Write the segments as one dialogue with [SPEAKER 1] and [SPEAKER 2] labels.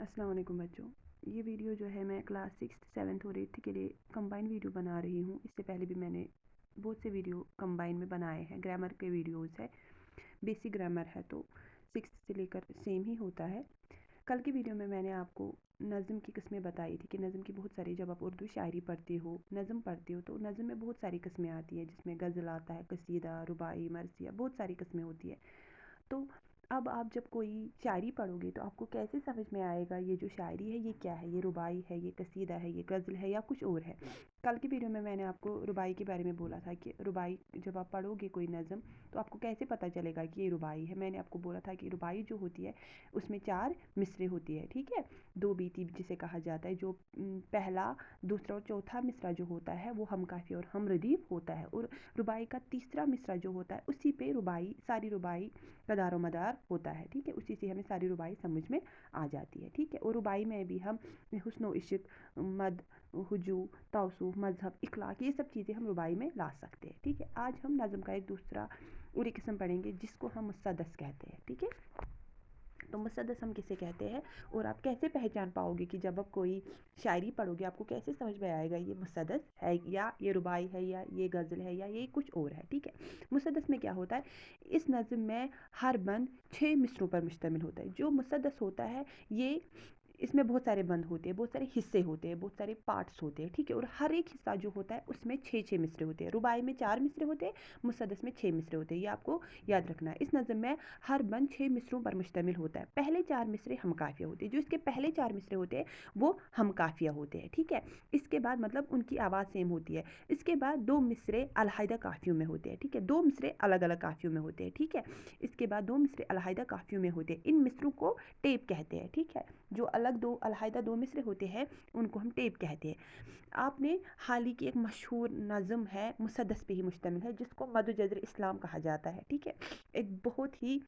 [SPEAKER 1] अस्सलाम वालेकुम बच्चों। ये वीडियो जो है मैं क्लास 6th 7th और 8th के लिए कंबाइन वीडियो बना रही हूँ। इससे पहले भी मैंने बहुत से वीडियो कंबाइन में बनाए हैं। ग्रामर के वीडियोस है, बेसिक ग्रामर है, तो 6th से लेकर सेम ही होता है। कल की वीडियो में मैंने आपको नज़म की किस्में बताई थी कि नज़म की बहुत सारी, जब आप उर्दू शायरी पढ़ते हो, नज़म पढ़ते हो, तो नज़म में बहुत सारी किस्में आती हैं, जिसमें गज़ल आता है, कसीदा, रुबाई, मरसिया, बहुत सारी किस्में होती है। तो अब आप जब कोई शायरी पढ़ोगे तो आपको कैसे समझ में आएगा ये जो शायरी है ये क्या है, ये रुबाई है, ये कसीदा है, ये गज़ल है या कुछ और है। कल की वीडियो में मैंने आपको रुबाई के बारे में बोला था कि रुबाई जब आप पढ़ोगे कोई नज़म तो आपको कैसे पता चलेगा कि ये रुबाई है। मैंने आपको बोला था कि रुबाई जो होती है उसमें 4 मिसरे होती है, ठीक है। 2 बीती जिसे कहा जाता है, जो पहला, दूसरा और चौथा मिसरा जो होता है वो हम काफ़ी और हम रदीफ होता है, और रुबाई का तीसरा मिसरा जो होता है उसी पे रुबाई, सारी रुबाई का दारो मदार होता है, ठीक है। उसी से हमें सारी रुबाई समझ में आ जाती है, ठीक है। और रुबाई में भी हम हुस्न व इश्क, मद, हुजू, तौसूफ, मजहब, इखलाक, ये सब चीज़ें हम रुबाई में ला सकते हैं, ठीक है। आज हम नज़म का एक दूसरा और एक किस्म पढ़ेंगे जिसको हम मुसद्दस कहते हैं, ठीक है। तो मुसद्दस हम किसे कहते हैं और आप कैसे पहचान पाओगे कि जब आप कोई शायरी पढ़ोगे आपको कैसे समझ में आएगा ये मुसद्दस है या ये रुबाई है या ये गज़ल है या ये कुछ और है, ठीक है। मुसद्दस में क्या होता है, इस नज़म में हर बंद 6 मिसरों पर मुश्तमिल होता है। जो मुसद्दस होता है ये, इसमें बहुत सारे बंद होते हैं, बहुत सारे हिस्से होते हैं, बहुत सारे पार्ट्स होते हैं, ठीक है। और हर एक हिस्सा जो होता है उसमें 6-6 मिसरे होते हैं। रुबाई में 4 मिसरे होते हैं, मुसद्दस में 6 मिसरे होते हैं, ये आपको याद रखना है। इस नज़म में हर बंद 6 मिसरों पर मुश्तमिल होता है। पहले 4 मिसरे हम काफिया होते हैं, जो इसके पहले 4 मिसरे होते हैं वो हम काफिया होते हैं, ठीक है। इसके बाद मतलब उनकी आवाज़ सेम होती है। इसके बाद 2 मिसरे अलहदा काफियों में होते हैं, ठीक है। 2 मिसरे अलग अलग काफियों में होते हैं, ठीक है। इसके बाद 2 मिसरे अलहदा काफियों में होते हैं। इन मिसरों को टेप कहते हैं, ठीक है। जो अलग दो अलहदा 2 मिसरे होते हैं उनको हम टेप कहते हैं। आपने हाल ही की एक मशहूर नज़म है मुसद्दस पे ही मुश्तमिल है, जिसको मद जज़र इस्लाम कहा जाता है, ठीक है। एक बहुत ही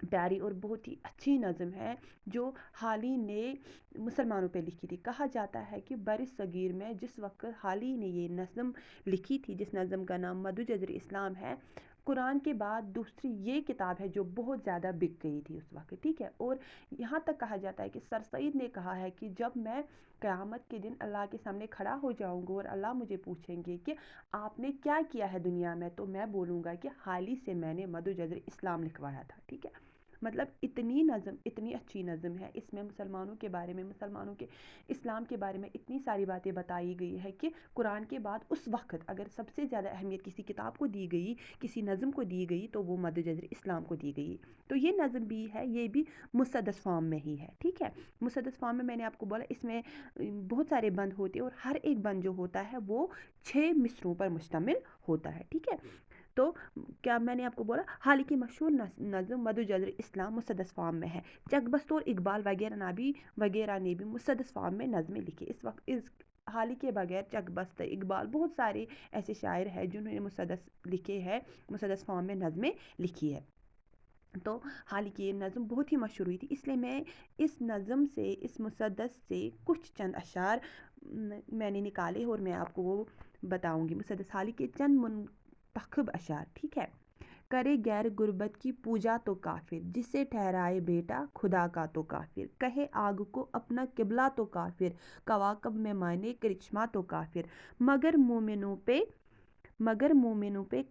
[SPEAKER 1] प्यारी और बहुत ही अच्छी नज़म है जो हाल ही ने मुसलमानों पे लिखी थी। कहा जाता है कि बरिस सगीर में जिस वक्त हाल ही ने ये नज़म लिखी थी, जिस नज़म का नाम मद जज़र इस्लाम है, कुरान के बाद दूसरी ये किताब है जो बहुत ज़्यादा बिक गई थी उस वक्त, ठीक है। और यहाँ तक कहा जाता है कि सर सईद ने कहा है कि जब मैं क़यामत के दिन अल्लाह के सामने खड़ा हो जाऊँगा और अल्लाह मुझे पूछेंगे कि आपने क्या किया है दुनिया में, तो मैं बोलूँगा कि हाल ही से मैंने मद जज़र इस्लाम लिखवाया था, ठीक है। मतलब इतनी नज़म, इतनी अच्छी नज़म है, इसमें मुसलमानों के बारे में, मुसलमानों के इस्लाम के बारे में इतनी सारी बातें बताई गई है कि कुरान के बाद उस वक्त अगर सबसे ज़्यादा अहमियत किसी किताब को दी गई, किसी नज़म को दी गई, तो वो मद जज़र इस्लाम को दी गई। तो ये नज़म भी है, ये भी मुसद्दस फॉर्म में ही है, ठीक है। मुसद्दस फॉर्म में मैंने आपको बोला इसमें बहुत सारे बंद होते हैं और हर एक बंद जो होता है वो 6 मिसरों पर मुश्तमिल होता है, ठीक है। तो क्या मैंने आपको बोला, हाल ही की मशहूर नज़म मद जज़र इस्लाम मुसद्दस फॉर्म में है। चकबस्तौर, इकबाल वगैरह ने भी मुसद्दस फॉर्म में नज़में लिखी। इस वक्त इस हाल ही के बगैर चकबस्तर, इकबाल, बहुत सारे ऐसे शायर हैं जिन्होंने मुसद्दस लिखे हैं, मुसद्दस फॉर्म में नज़में लिखी है। तो हाल ही की ये नज़म बहुत ही मशहूर हुई थी, इसलिए मैं इस नज़म से, इस मुसद्दस से कुछ चंद अशार मैंने निकाले और मैं आपको वो बताऊंगी। मुसद्दस हाल ही के चंद मुंतखब अशार, ठीक है। करे गैर गुर्बत की पूजा तो काफिर, जिसे ठहराए बेटा खुदा का तो काफिर, कहे आग को अपना किबला तो काफिर, कवाकब में मायने करिश्मा तो काफिर, मगर मोमिनों पे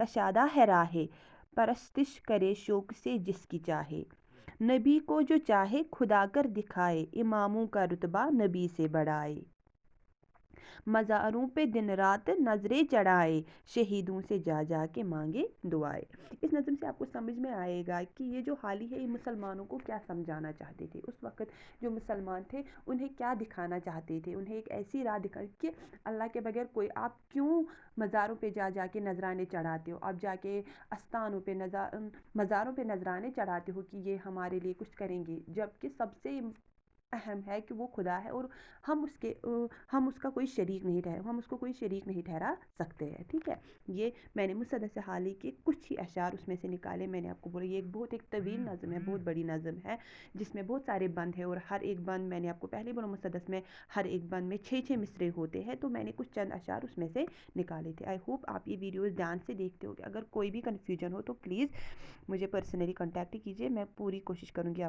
[SPEAKER 1] कशादा है राहे, परस्तिश करे शौक से जिसकी चाहे, नबी को जो चाहे खुदा कर दिखाए, इमामों का रुतबा नबी से बढ़ाए, मज़ारों पे दिन रात नजरें चढ़ाए, शहीदों से जा जा के मांगे दुआएं। इस नज़म से आपको समझ में आएगा कि ये जो हाल ही है ये मुसलमानों को क्या समझाना चाहते थे। उस वक्त जो मुसलमान थे उन्हें क्या दिखाना चाहते थे, उन्हें एक ऐसी राह दिखा कि अल्लाह के बगैर कोई, आप क्यों मज़ारों पे जा जा के नजराने चढ़ाते हो, आप जाके आस्थानों पे मज़ारों पे नजराने चढ़ाते हो कि ये हमारे लिए कुछ करेंगे, जबकि सबसे अहम है कि वो खुदा है और हम उसका कोई शरीक नहीं ठहरा, हम उसको कोई शरीक नहीं ठहरा सकते हैं, ठीक है। ये मैंने मुसद्दस हाल ही के कुछ ही अशार उसमें से निकाले। मैंने आपको बोला ये एक बहुत एक तवील नज़म है, बहुत बड़ी नज़म है, जिसमें बहुत सारे बंद है और हर एक बंद, मैंने आपको पहले बोला मुसद्दस में हर एक बंद में 6-6 मिसरे होते हैं, तो मैंने कुछ चंद अशार उसमें से निकाले थे। आई होप आप ये वीडियोज़ ध्यान से देखते हो। अगर कोई भी कन्फ्यूजन हो तो प्लीज़ मुझे पर्सनली कॉन्टैक्ट कीजिए, मैं पूरी कोशिश करूँगी